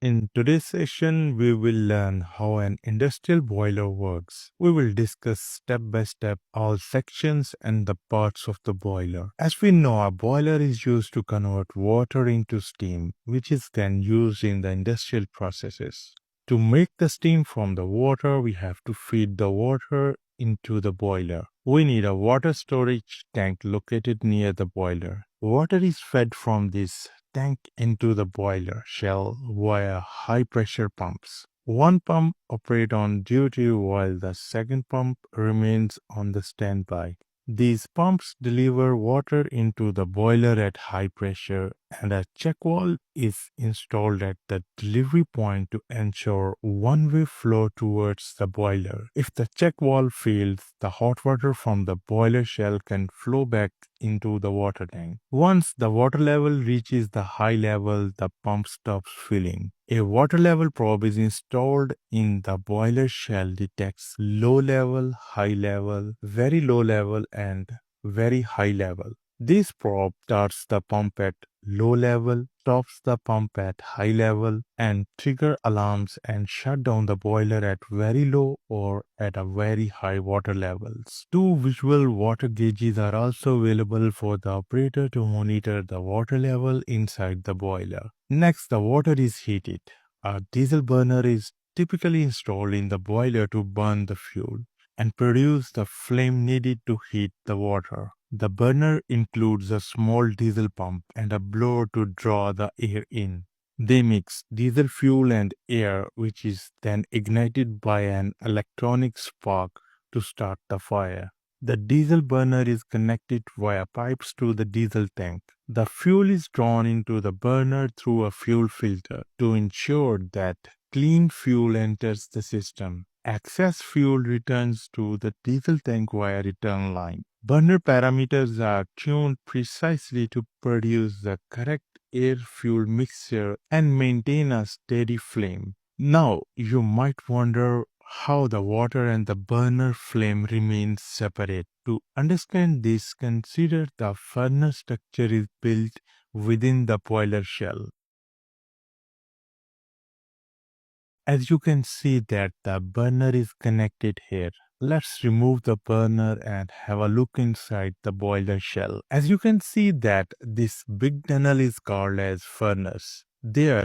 In today's session, we will learn how an industrial boiler works. We will discuss step by step all sections and the parts of the boiler. As we know, a boiler is used to convert water into steam, which is then used in the industrial processes. To make the steam from the water, we have to feed the water into the boiler. We need a water storage tank located near the boiler. Water is fed from this tank into the boiler shell via high pressure pumps. One pump operates on duty while the second pump remains on the standby. These pumps deliver water into the boiler at high pressure, and a check valve is installed at the delivery point to ensure one-way flow towards the boiler. If the check valve fails, the hot water from the boiler shell can flow back into the water tank. Once the water level reaches the high level, the pump stops filling. A water level probe is installed in the boiler shell, detects low level, high level, very low level, and very high level. This probe starts the pump at low level, stops the pump at high level, and trigger alarms and shut down the boiler at very low or at a very high water levels. Two visual water gauges are also available for the operator to monitor the water level inside the boiler. Next, the water is heated. A diesel burner is typically installed in the boiler to burn the fuel and produce the flame needed to heat the water. The burner includes a small diesel pump and a blower to draw the air in. They mix diesel fuel and air, which is then ignited by an electronic spark to start the fire. The diesel burner is connected via pipes to the diesel tank. The fuel is drawn into the burner through a fuel filter to ensure that clean fuel enters the system. Excess fuel returns to the diesel tank via return line. Burner parameters are tuned precisely to produce the correct air-fuel mixture and maintain a steady flame. Now, you might wonder how the water and the burner flame remain separate. To understand this, consider the furnace structure is built within the boiler shell. As you can see that the burner is connected here. Let's remove the burner and have a look inside the boiler shell. As you can see that this big tunnel is called as furnace. There,